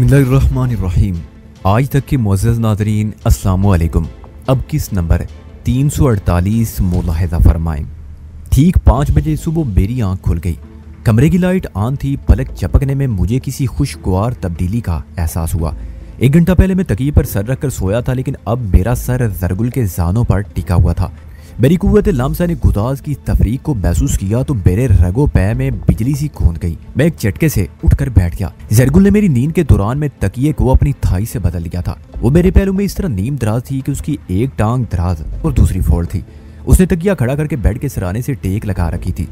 बिस्मिल्लाहिर्रहमानिर्रहीम। आज तक के मुअज़्ज़ज़ नाज़रीन अस्सलामु अलैकुम। अब किस नंबर 348 मुलाहिज़ा फरमाएं। ठीक 5 बजे सुबह मेरी आंख खुल गई। कमरे की लाइट ऑन थी। पलक झपकने में मुझे किसी खुशगवार तब्दीली का एहसास हुआ। 1 घंटा पहले मैं तकिए पर सर रखकर सोया था, लेकिन अब मेरा सर ज़रगुल के ज़ानों पर टिका हुआ था। मेरी कुव्वत लम्सा ने गुदाज की तफरीक को महसूस किया तो मेरे रगो पै में बिजली सी कूद गई। मैं एक झटके से उठकर बैठ गया। ज़रगुल ने मेरी नींद के दौरान में तकिए को अपनी थाई से बदल लिया था। वो मेरे पहलू में इस तरह नीम दराज थी कि उसकी एक टांग दराज और दूसरी फोल्ड थी। उसने तकिया खड़ा करके बेड के सराने से टेक लगा रखी थी।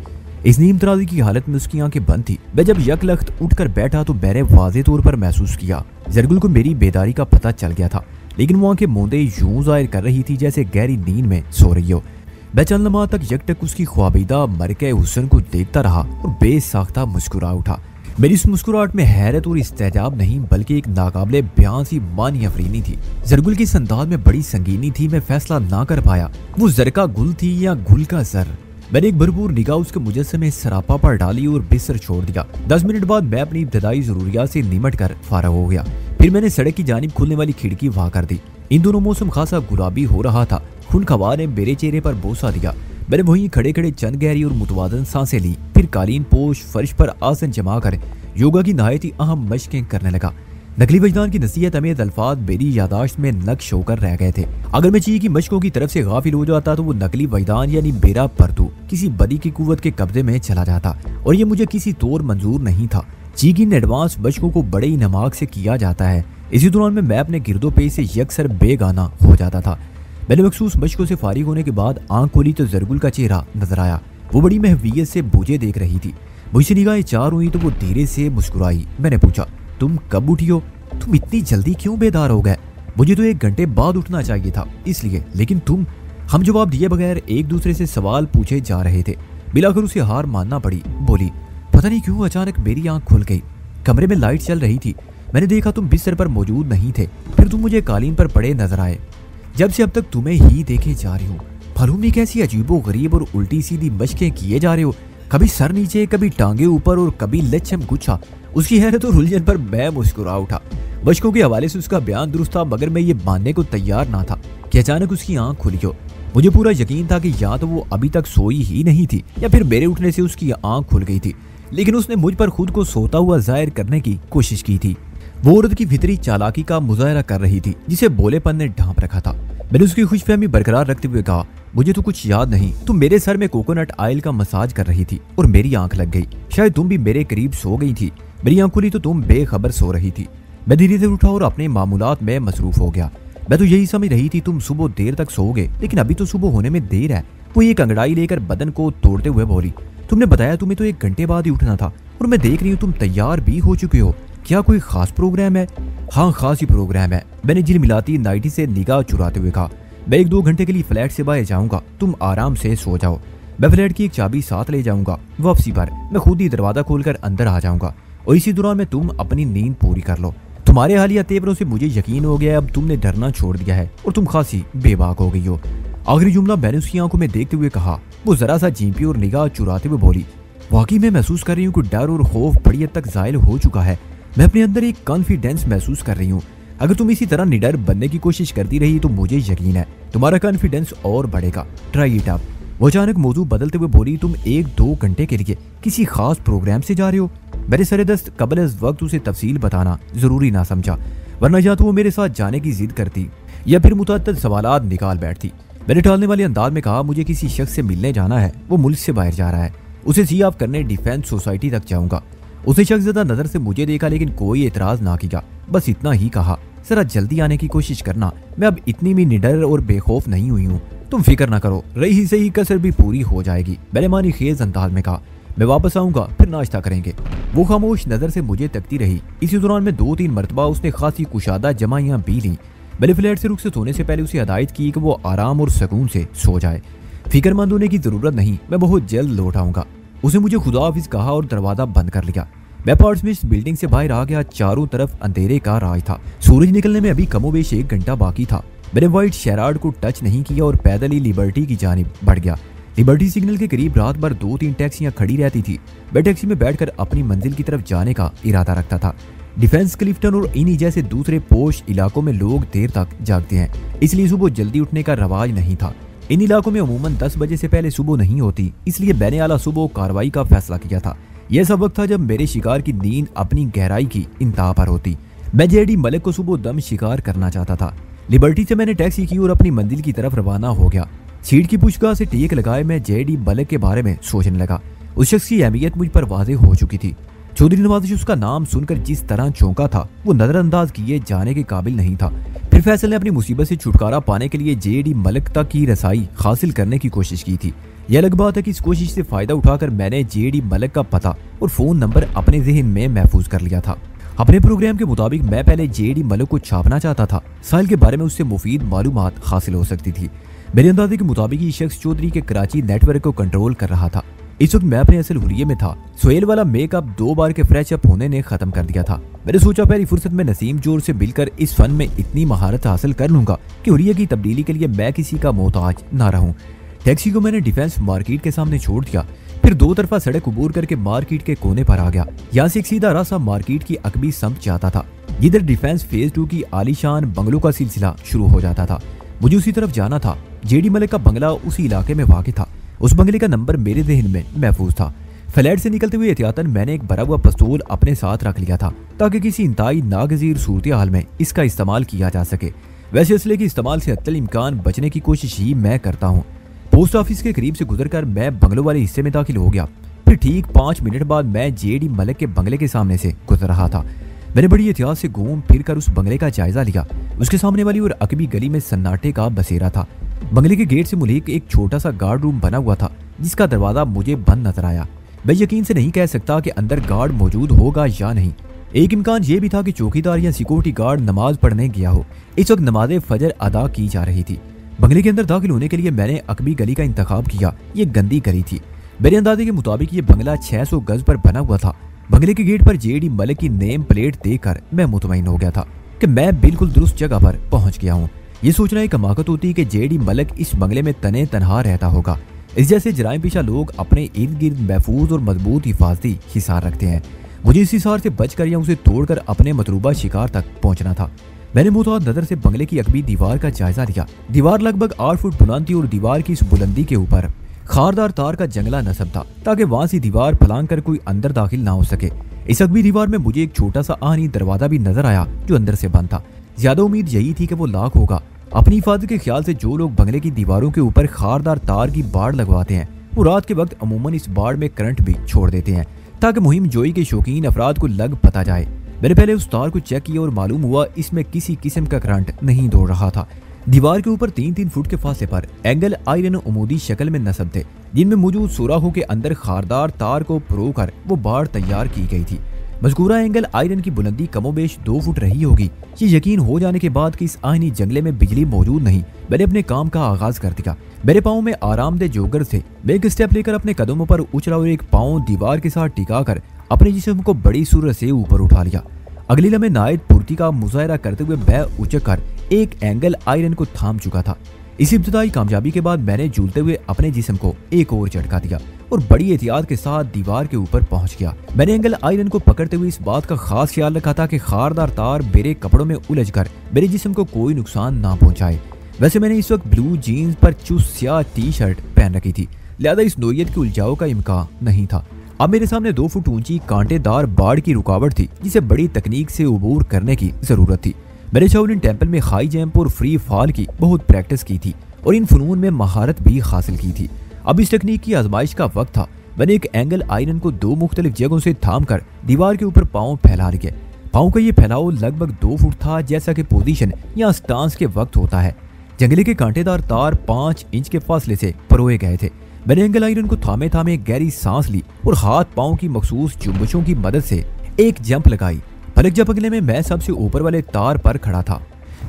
इस नीम दराजी की हालत में उसकी आंखें बंद थी। मैं जब यकलख्त उठकर बैठा तो मैंने वाज़ेह तौर पर महसूस किया ज़रगुल को मेरी बेदारी का पता चल गया था, लेकिन वो आंखें मूंदे यूं जाहिर कर रही थी जैसे गहरी नींद में सो रही हो। मैं चंद लम्हा तक यकटक उसकी ख्वाबीदा मरके हुस्न को देखता रहा और बेसाख्ता मुस्कुरा उठा। मेरी इस मुस्कुराहट में हैरत और इस्तेजाब नहीं बल्कि एक नाकाबिले बयां सी मानी अफरीनी थी। ज़रगुल की संदाज में बड़ी संगीनी थी। मैं फैसला ना कर पाया वो ज़रका गुल थी या गुल का ज़र। मैंने एक भरपूर निगाह उसके मुजस्समे सरापा पर डाली और बिस्तर छोड़ दिया। 10 मिनट बाद मैं अपनी इब्तदाई ज़रूरियात से निमट कर फारग हो गया। फिर मैंने सड़क की जानिब खुलने वाली खिड़की वहाँ कर दी। इन दोनों मौसम खासा गुलाबी हो रहा था। खुनक हवा ने मेरे चेहरे पर बोसा दिया। मैंने वहीं खड़े खड़े चंद गहरी और मुतवाज़न सांसें ली। फिर कालीन पोश फर्श पर आसन जमा कर योगा की नहायत ही अहम मशकें करने लगा। नकली वजदान की नसीहत अमेज़ अल्फाज मेरी यादाश्त में नक्श होकर रह गए थे। अगर मैं ची की मशकों की तरफ से गाफिल हो जाता तो वो नकली वजदान यानी मेरा परतू किसी बदी की कुव्वत के कब्जे में चला जाता और ये मुझे किसी तौर मंजूर नहीं था। ची की एडवांस मशकों को बड़े ही नमाक से किया जाता है। इसी दौरान मैं अपने गिरदोपेश से यकसर बेगाना हो जाता था। मैंने मखसूस मशकों से फारिग होने के बाद आंख खोली तो ज़रगुल का चेहरा नजर आया। वो बड़ी महवियत से मुझे देख रही थी। मुझसे निगाहें चार हुई तो वो धीरे से मुस्कुराई। मैंने पूछा, तुम कब उठी हो? तुम इतनी जल्दी क्यों बेदार हो गए? मुझे तो 1 घंटे बाद उठना चाहिए था इसलिए, लेकिन तुम। हम जवाब दिए बगैर एक दूसरे से सवाल पूछे जा रहे थे। मिलाकर उसे हार मानना पड़ी। बोली, पता नहीं क्यों अचानक मेरी आंख खुल गई। कमरे में लाइट चल रही थी। मैंने देखा तुम बिस्तर पर मौजूद नहीं थे। फिर तुम मुझे कालीन पर पड़े नजर आए। जब से अब तक तुम्हें ही देखे जा रही हूँ। मालूम नहीं कैसी अजीबो गरीब और उल्टी सीधी मशकें किए जा रहे हो। कभी सर नीचे, कभी टांगे ऊपर और कभी लच्छम गुच्छा। उसकी हैरत और उलझन पर मैं मुस्कुरा उठा। मशकों के हवाले से उसका बयान दुरुस्त था, मगर मैं ये मानने को तैयार ना था कि अचानक उसकी आंख खुली हो। मुझे पूरा यकीन था कि या तो वो अभी तक सोई ही नहीं थी या फिर मेरे उठने से उसकी आंख खुल गई थी, लेकिन उसने मुझ पर खुद को सोता हुआ जाहिर करने की कोशिश की थी। वो औरत की फितरी चालाकी का मुजाहरा कर रही थी जिसे बोलेपन ने ढांप रखा था। मैंने उसकी खुशफहमी बरकरार रखते हुए कहा, मुझे तो कुछ याद नहीं। तुम मेरे सर में कोकोनट ऑयल का मसाज कर रही थी और मेरी आंख लग गई। शायद तुम भी मेरे करीब सो गई थी। मेरी आंख खुली तो तुम बेखबर सो रही थी। मैं धीरे धीरे उठा और अपने मामूलात में मसरूफ हो गया। मैं तो यही समझ रही थी तुम सुबह देर तक सोओगे, लेकिन अभी तो सुबह होने में देर है। वो एक अंगड़ाई लेकर बदन को तोड़ते हुए बोली, तुमने बताया तुम्हें तो 1 घंटे बाद ही उठना था और मैं देख रही हूँ तुम तैयार भी हो चुके हो। क्या कोई खास प्रोग्राम है? हाँ, खास ही प्रोग्राम है। मैंने झिलमिलाती नाइटी से निगाह चुराते हुए कहा, मैं 1-2 घंटे के लिए फ्लैट से बाहर जाऊंगा। तुम आराम से सो जाओ। मैं फ्लैट की एक चाबी साथ ले जाऊंगा। वापसी पर मैं खुद ही दरवाजा खोलकर अंदर आ जाऊंगा और इसी दौरान में तुम अपनी नींद पूरी कर लो। तुम्हारे हालिया तेवरों से मुझे यकीन हो गया है। अब तुमने डरना छोड़ दिया है और तुम खासी बेबाक हो गई हो। आखिरी जुमला मैंने उसकी आंखों में देखते हुए कहा। वो जरा सा झींपी और निगाह चुराते हुए बोली, वाकई मैं महसूस कर रही हूँ कि डर और खौफ बड़ी हद तक जायल हो चुका है। मैं अपने अंदर एक कॉन्फिडेंस महसूस कर रही हूँ। अगर तुम इसी तरह निडर बनने की कोशिश करती रही तो मुझे यकीन है तुम्हारा कॉन्फिडेंस और बढ़ेगा। Try it up. वो अचानक मौजू बदलते हुए बोली, तुम 1-2 घंटे के लिए किसी खास प्रोग्राम से जा रहे हो? मेरे सरेदस्त कबल वक्त उसे तफसील बताना जरूरी ना समझा, वरना या तो वो मेरे साथ जाने की जिद करती या फिर मुतअद्दिद सवालात निकाल बैठती। मैंने टालने वाले अंदाज में कहा, मुझे किसी शख्स से मिलने जाना है। वो मुल्क से बाहर जा रहा है। उसे सी ऑफ करने डिफेंस सोसाइटी तक जाऊंगा। उसे शख्स ज़्यादा नजर से मुझे देखा, लेकिन कोई एतराज ना किया। बस इतना ही कहा, जरा जल्दी आने की कोशिश करना। मैं अब इतनी भी निडर और बेखौफ नहीं हुई हूँ। तुम फिक्र ना करो, रही ही सही कसर भी पूरी हो जाएगी। मैंने मानी खेज अंदाज में कहा, मैं वापस आऊंगा, फिर नाश्ता करेंगे। वो खामोश नजर से मुझे तकती रही। इसी दौरान में 2-3 मरतबा उसने खासी कुशादा जमाइयाँ पी ली। मैंने फ्लैट से रुखसत होने से पहले उसे हिदायत की कि वो आराम और सुकून से सो जाए। फिक्रमंद होने की जरूरत नहीं, मैं बहुत जल्द लौट आऊंगा। उसे मुझे खुदा हाफिज कहा और दरवाजा बंद कर लिया। मैं अपार्टमेंट बिल्डिंग से बाहर आ गया। चारों तरफ अंधेरे का राज था। सूरज निकलने में अभी कमोबेश 1 घंटा बाकी था। मैंने व्हाइट शेरार्ड को टच नहीं किया और पैदल ही लिबर्टी की जानिब बढ़ गया। लिबर्टी सिग्नल के करीब रात भर 2-3 टैक्सियां खड़ी रहती थी। मैं टैक्सी में बैठकर अपनी मंजिल की तरफ जाने का इरादा रखता था। डिफेंस क्लिफ्टन और इन्हीं जैसे दूसरे पोश इलाकों में लोग देर तक जागते हैं, इसलिए सुबह जल्दी उठने का रवाज नहीं था। इन इलाकों में अमूमन 10 बजे से पहले सुबह नहीं होती, इसलिए मैंने आला सुबह कार्रवाई का फैसला किया था। यह सब वक्त था जब मेरे शिकार की नींद अपनी गहराई की इंतहा पर होती। मैं जेडी मलिक को सुबह दम शिकार करना चाहता था। लिबर्टी से मैंने टैक्सी की और अपनी मंजिल की तरफ रवाना हो गया। सीट की पुशगाह से टेक लगाए मैं जेडी मलिक के बारे में सोचने लगा। उस शख्स की अहमियत मुझ पर वाज़ेह हो चुकी थी। चौधरी नवाज़ उसका नाम सुनकर जिस तरह चौंका था वो नजरअंदाज किए जाने के काबिल नहीं था। फिर फैसल ने अपनी मुसीबत से छुटकारा पाने के लिए जेडी मलिक तक की रसाई हासिल करने की कोशिश की थी। यह अलग बात है कि इस कोशिश से फायदा उठाकर मैंने जेडी मलिक का पता और फोन नंबर अपने जहन में महफूज कर लिया था। अपने प्रोग्राम के मुताबिक मैं पहले जेडी मलिक को छापना चाहता था। साहिल के बारे में उससे मुफीद मालूमात हासिल हो सकती थी। मेरे अंदाजे के मुताबिक ये शख्स चौधरी के कराची नेटवर्क को कंट्रोल कर रहा था। इस वक्त मैं अपने असल हुलिये में था। सोहेल वाला मेकअप 2 बार के फ्रेश अप होने ने खत्म कर दिया था। मैंने सोचा पहली फुर्सत में नसीम जोर से मिलकर इस फन में इतनी महारत हासिल कर लूंगा कि हुलिये की तब्दीली के लिए मैं किसी का मोहताज ना रहूं। टैक्सी को मैंने डिफेंस मार्केट के सामने छोड़ दिया, फिर 2 तरफा सड़क अबूर करके मार्केट के कोने पर आ गया। यहाँ से एक सीधा रास्ता मार्केट की अकबी समत जाता था, जिधर डिफेंस फेज 2 की आलीशान बंगलों का सिलसिला शुरू हो जाता था। मुझे उसी तरफ जाना था। जेडी मलिक का बंगला उसी इलाके में वाक़ था। उस बंगले का नंबर मेरे जहन में महफूज था। फ्लैट से निकलते हुए एहतियातन मैंने एक भरा हुआ पिस्तौल अपने साथ रख लिया था ताकि किसी इंतहाई नागजीर सूरत हाल में इसका इस्तेमाल किया जा सके। वैसे असले के इस्तेमाल से अत्तल इम्कान बचने की कोशिश ही मैं करता हूँ। पोस्ट ऑफिस के करीब से गुजरकर मैं बंगलों वाले हिस्से में दाखिल हो गया। फिर ठीक 5 मिनट बाद मैं जेडी मलिक के बंगले के सामने से गुजर रहा था। मैंने बड़ी एहतियात से घूम फिर कर उस बंगले का जायजा लिया। उसके सामने वाली और अकबी गली में सन्नाटे का बसेरा था। बंगले के गेट से मुल्हिक एक छोटा सा गार्ड रूम बना हुआ था, जिसका दरवाजा मुझे बंद नजर आया। मैं यकीन से नहीं कह सकता कि अंदर गार्ड मौजूद होगा या नहीं। एक इम्कान ये भी था कि चौकीदार या सिक्योरिटी गार्ड नमाज पढ़ने गया हो। इस वक्त नमाज फजर अदा की जा रही थी। बंगले के अंदर दाखिल होने के लिए मैंने अकबी गली का इंतखाब किया। ये गंदी गली थी। मेरे अंदाजे के मुताबिक ये बंगला 600 गज पर बना हुआ था। बंगले के गेट पर जेडी मलिक की नेम प्लेट देखकर मैं मुतमईन हो गया था कि मैं बिल्कुल दुरुस्त जगह पर पहुंच गया हूँ। ये सोचना एक हमाकत होती कि जेडी मलिक इस बंगले में तने तनहा रहता होगा। इस जैसे जराइम पेशा लोग अपने इर्द गिर्द महफूज और मजबूत हिफाजती हिसार रखते हैं। मुझे इस हिसार से बचकर या उसे तोड़कर अपने मतलूबा शिकार तक पहुंचना था। मैंने मुताद नजर से बंगले की अकबी दीवार का जायजा लिया। दीवार लगभग 8 फुट बुलंद थी और दीवार की इस बुलंदी के ऊपर खारदार तार का जंगला नस्ब था ताकि वहां से दीवार फलांग कर कोई अंदर दाखिल ना हो सके। इस अकबी दीवार में मुझे एक छोटा सा आहनी दरवाजा भी नजर आया जो अंदर से बंद था। ज्यादा उम्मीद यही थी कि वो लाख होगा। अपनी हिफाजत के ख्याल से जो लोग बंगले की दीवारों के ऊपर खारदार तार की बाड़ लगवाते हैं वो रात के वक्त अमूमन इस बाड़ में करंट भी छोड़ देते हैं ताकि मुहिम जोई के शौकीन अफराद को लग पता जाए। मैंने पहले उस तार को चेक किया और मालूम हुआ इसमें किसी किस्म का करंट नहीं दौड़ रहा था। दीवार के ऊपर 3-3 फुट के फासले पर एंगल आयरन उमूदी शक्ल में नस्ब थे, जिनमें मौजूद सुराखों के अंदर खारदार तार को परोकर वो बाड़ तैयार की गई थी। मज़कूरा एंगल आयरन की बुलंदी कमोबेश 2 फुट रही होगी। ये यकीन हो जाने के बाद कि इस आहनी जंगले में बिजली मौजूद नहीं, मैंने अपने काम का आगाज कर दिया। मेरे पाँव में आरामदेह जोगर थे। मैं एक स्टेप लेकर अपने कदमों पर उछला और एक पाँव दीवार के साथ टिकाकर अपने जिस्म को बड़ी सूरत से ऊपर उठा लिया। अगली लम्हे नायत फुर्ती का मुजाहरा करते हुए मैं उछक कर एक एंगल आयरन को थाम चुका था। इस इब्तदाई कामयाबी के बाद मैंने झूलते हुए अपने जिस्म को एक और झटका दिया और बड़ी एहतियात के साथ दीवार के ऊपर पहुंच गया। मैंने एंगल आयरन को पकड़ते हुए इस बात का खास ख्याल रखा था कि खारदार तार मेरे कपड़ों में उलझकर मेरे जिस्म को कोई नुकसान ना पहुंचाए। वैसे मैंने इस वक्त ब्लू जीन्स पर चुस्त स्याह टी शर्ट पहन रखी थी, लिहाजा इस नोयत के उलझाव का इम्कान नहीं था। अब मेरे सामने 2 फुट ऊंची कांटेदार बाड़ की रुकावट थी जिसे बड़ी तकनीक से अबूर करने की जरूरत थी। मैंने शाओलिन टेंपल में हाई जंप और फ्री फॉल की बहुत प्रैक्टिस की थी और इन फनून में महारत भी हासिल की थी। अब इस तकनीक की आजमाइश का वक्त था। मैंने एक एंगल आयरन को 2 मुख्तलिफ जगहों से थाम कर दीवार के ऊपर पाँव फैला लिए। पाँव का ये फैलाव लगभग 2 फुट था, जैसा कि पोजीशन या स्टांस के वक्त होता है। जंगले के कांटेदार तार 5 इंच के फासले से परोए गए थे। मैंने एंगल आयरन को थामे थामे गहरी सांस ली और हाथ पाँव की मखसूस जुम्बशों की मदद से एक जंप लगाई। फलक झपकने में मैं सबसे ऊपर वाले तार पर खड़ा था।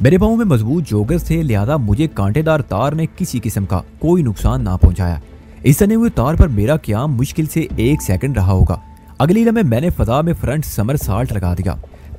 मेरे पाँव में मजबूत जोगर्स थे, लिहाजा मुझे कांटेदार तार ने किसी किस्म का कोई नुकसान ना पहुंचाया। इस तने हुए तार पर मेरा क्याम मुश्किल से 1 सेकंड रहा होगा। अगली लम्हे मैंने फजा में फ्रंट समर साल्ट लगा दिया।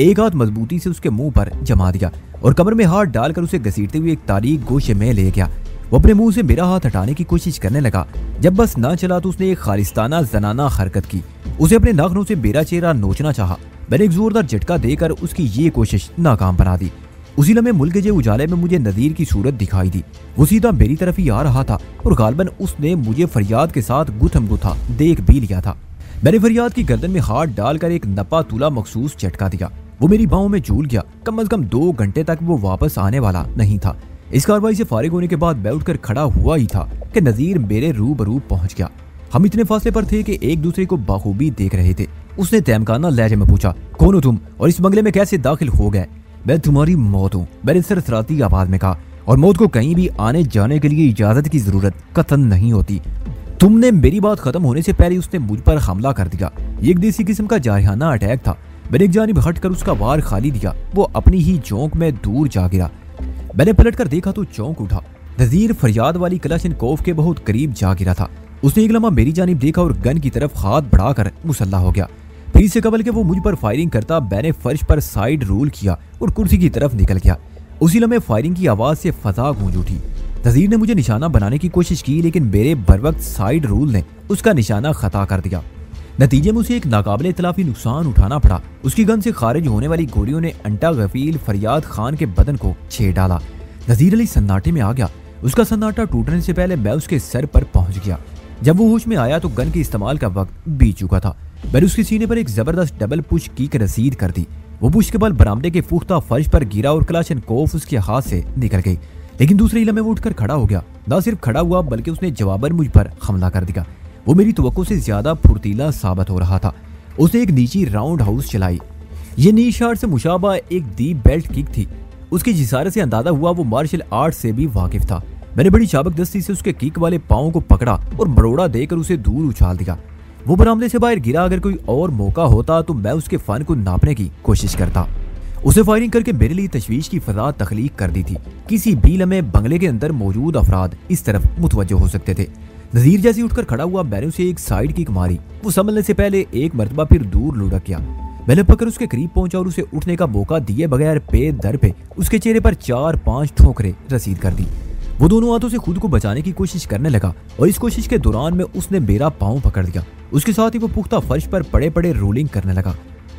एक हाथ मजबूती से उसके मुंह पर जमा दिया और कमर में हाथ डालकर उसे घसीटते हुए एक तारीक गोशे में ले गया। वो अपने मुंह से मेरा हाथ हटाने की कोशिश करने लगा। जब बस ना चला तो उसने एक खालिस्ताना जनाना हरकत की। उसे अपने नाखूनों से मेरा चेहरा नोचना चाहा। मैंने एक जोरदार झटका देकर उसकी ये कोशिश नाकाम बना दी। उसी लम्हे मुल्क के उजाले में मुझे नज़ीर की सूरत दिखाई दी। वो सीधा मेरी तरफ ही आ रहा था और गालबन उसने मुझे फरियाद के साथ गुथम गुथा देख भी लिया था। मैंने फरियाद की गर्दन में हाथ डालकर एक नपा तुला मखसूस झटका दिया। वो मेरी बाहों में झूल गया। कम से कम 2 घंटे तक वो वापस आने वाला नहीं था। इस कार्रवाई से फारिग होने के बाद मैं उठकर खड़ा हुआ ही था कि नज़ीर मेरे रूबरू पहुंच गया। हम इतने फासले पर थे कि एक दूसरे को बाखूबी देख रहे थे। उसने तहमकाना लहजे में पूछा, कौन हो तुम और इस बंगले में कैसे दाखिल हो गए? मैं तुम्हारी मौत हूँ, मैंने सरसराती आवाज में कहा, और मौत को कहीं भी आने जाने के लिए इजाजत की जरूरत कतन नहीं होती। तुमने मेरी बात खत्म होने से पहले उसने मुझ पर हमला कर दिया। ये एक देसी किस्म का जारहाना अटैक था। मैंने एक जानिब हटकर उसका वार खाली दिया। वो अपनी ही चौंक में दूर जा गिरा। मैंने पलटकर देखा तो चौंक उठा। नज़ीर फरियाद वाली कलाशनकोफ के बहुत करीब जा गिरा था। उसने एक लम्हा मेरी जानिब देखा और गन की तरफ हाथ बढ़ाकर मुसल्ला हो गया। फिर इससे कबल के वो मुझ पर फायरिंग करता मैंने फर्श पर साइड रोल किया और कुर्सी की तरफ निकल गया। उसी लम्हे फायरिंग की आवाज से फजा गूंज उठी। नज़ीर ने मुझे निशाना बनाने की कोशिश की, लेकिन मेरे बरवक्त साइड रोल ने उसका निशाना खता कर दिया। नतीजे में उसे एक नाकाबिले तलाफी नुकसान उठाना पड़ा। उसकी गन से खारिज होने वाली गोलियों ने अंटा गफील फरियाद खान के बदन को छेड़ डाला। नज़ीर अली सन्नाटे में आ गया। उसका सन्नाटा टूटने से पहले मैं उसके सर पर पहुंच गया। जब वो होश में आया तो गन के इस्तेमाल का वक्त बीत चुका था। मैंने उसके सीने पर एक जबरदस्त डबल पुश की रसीद कर दी। वो पुश के बल बरामदे के पुख्ता फर्श पर गिरा और कलाशनकोफ उसके हाथ से निकल गई। लेकिन दूसरे इलमे वो उठकर खड़ा हो गया। न सिर्फ खड़ा हुआ बल्कि उसने जवाबन मुझ पर हमला कर दिया। वो मेरी तवक्को से ज्यादा फुर्तीला साबित हो रहा था। उसने एक नीची राउंड हाउस चलाई। ये नी शार्ट से मुशाबा एक दी बेल्ट किक थी। उसकी जिसारे से अंदाजा हुआ वो मार्शल आर्ट से भी वाकिफ था। मैंने बड़ी चाबकदस्ती से उसके किक वाले पाँव को पकड़ा और मरोड़ा देकर उसे दूर उछाल दिया। वो बरामदे से बाहर गिरा। अगर कोई और मौका होता तो मैं उसके फन को नापने की कोशिश करता। उसे फायरिंग करके मेरे लिए तशवीश की फजा तख्लीक कर दी थी। किसी भी लम्हे बंगले के अंदर मौजूद अफराद इस तरफ मुतवज्जो हो सकते थे। नज़ीर जैसे उठकर खड़ा हुआ। मैंने उसे एक साइड किक मारी। वो संभलने से पहले एक मरतबा फिर दूर लुढ़क गया। मैंने पकड़ उसके करीब पहुंचा और उसे उठने का मौका दिए बगैर पे दर पे उसके चेहरे पर 4-5 ठोकरें रसीद कर दी। वो दोनों हाथों से खुद को बचाने की कोशिश करने लगा और इस कोशिश के दौरान में उसने मेरा पाँव पकड़ दिया। उसके साथ ही वो पुख्ता फर्श पर पड़े पड़े रोलिंग करने लगा।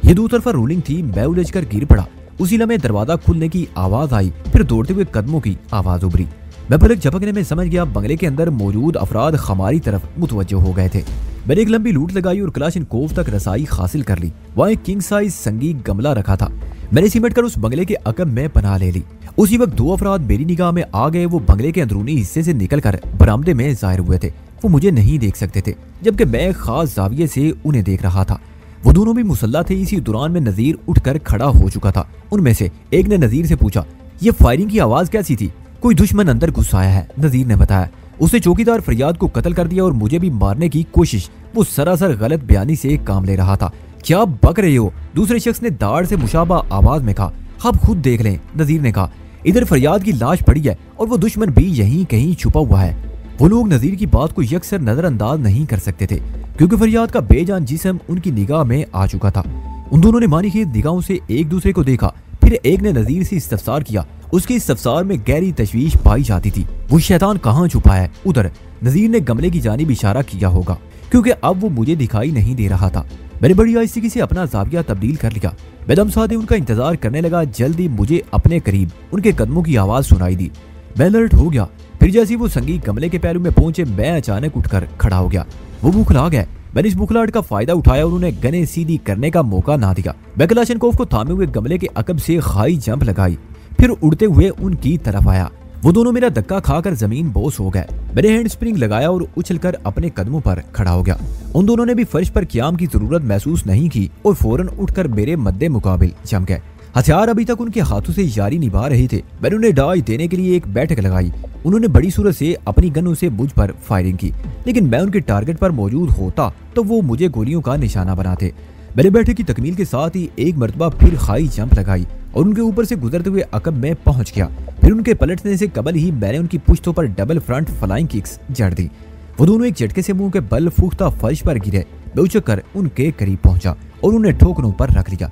ये 2 तरफा रोलिंग थी। मैं उलझकर गिर पड़ा। उसी लम्हे दरवाजा खुलने की आवाज आई, फिर दौड़ते हुए कदमों की आवाज उभरी। मैं पलक झपकने में समझ गया बंगले के अंदर मौजूद अफराद हमारी तरफ मुतवज्जो हो गए थे। मैंने एक लंबी लूट लगाई और कलाशनकोफ तक रसाई हासिल कर ली। वहाँ एक किंग साइज संगी गमला रखा था। मैंने सिमट कर उस बंगले के अकब में पनाह ले ली। उसी वक्त 2 अफराद मेरी निगाह में आ गए। वो बंगले के अंदरूनी हिस्से से निकलकर बरामदे में जाहिर हुए थे। वो मुझे नहीं देख सकते थे, जबकि मैं खास जाविये से उन्हें देख रहा था। वो दोनों भी मुसल्ला थे। इसी दौरान में नज़ीर उठकर खड़ा हो चुका था। उनमें से एक ने नज़ीर से पूछा, ये फायरिंग की आवाज कैसी थी? कोई दुश्मन अंदर घुस आया है, नज़ीर ने बताया। उसने चौकीदार फरियाद को कत्ल कर दिया और मुझे भी मारने की कोशिश। वो सरासर गलत बयानी से काम ले रहा था। क्या बक रहे हो? दूसरे शख्स ने दाढ़ से मुशाबा आवाज में कहा। आप खुद देख लें, नज़ीर ने कहा। इधर फरियाद की लाश पड़ी है और वो दुश्मन भी यहीं कहीं छुपा हुआ है। वो लोग नज़ीर की बात को यकसर नजरअंदाज नहीं कर सकते थे, क्योंकि फरियाद का बेजान जिस्म उनकी निगाह में आ चुका था। उन दोनों ने मानीखेज निगाहों से एक दूसरे को देखा। फिर एक ने नज़ीर से इस्तफसार किया। उसके इस्तफसार में गहरी तशवीश पाई जाती थी। वो शैतान कहाँ छुपा है? उधर। नज़ीर ने गमले की जानिब इशारा किया होगा, क्योंकि अब वो मुझे दिखाई नहीं दे रहा था। मैंने बड़ी आहिस्ती से अपना जाविया तब्दील कर लिया। मैं दम साधे उनका इंतजार करने लगा। जल्दी मुझे अपने करीब उनके कदमों की आवाज सुनाई दी। मैं अलर्ट हो गया। फिर जैसे वो संगी गमले के पहलू में पहुंचे, मैं अचानक उठकर खड़ा हो गया। वो बुखला गए। मैंने इस बुखलाहट का फायदा उठाया और उन्हें गने सीधी करने का मौका ना दिया। मैं कलाशनकोफ को थामे हुए गमले के अकब से हाई जंप लगाई, फिर उड़ते हुए उनकी तरफ आया। वो दोनों मेरा धक्का खाकर जमीन बोस हो गए। मैंने हैंड स्प्रिंग लगाया और उछलकर अपने कदमों पर खड़ा हो गया। उन दोनों ने भी फर्श पर क़याम की जरूरत महसूस नहीं की और फौरन उठकर मेरे मद्दे मुकाबिल जम गए। हथियार अभी तक उनके हाथों से यारी निभा रहे थे। मैंने उन्हें डाज देने के लिए एक बैठक लगाई। उन्होंने बड़ी सूरत से अपनी गनों से मुझ पर फायरिंग की, लेकिन मैं उनके टारगेट पर मौजूद होता तो वो मुझे गोलियों का निशाना बनाते। मैंने बैठक की तकमील के साथ ही एक मरतबा फिर हाई जंप लगाई और उनके ऊपर से गुजरते हुए अकब में पहुंच गया। फिर उनके पलटने से कबल ही मैंने उनकी पुश्तों पर डबल फ्रंट फ्लाइंग किक्स जड़ दी। वो दोनों एक झटके से मुंह के बल फूकता फर्श पर गिरे। मैं उछलकर उनके करीब पहुंचा और उन्हें ठोकरों पर रख लिया।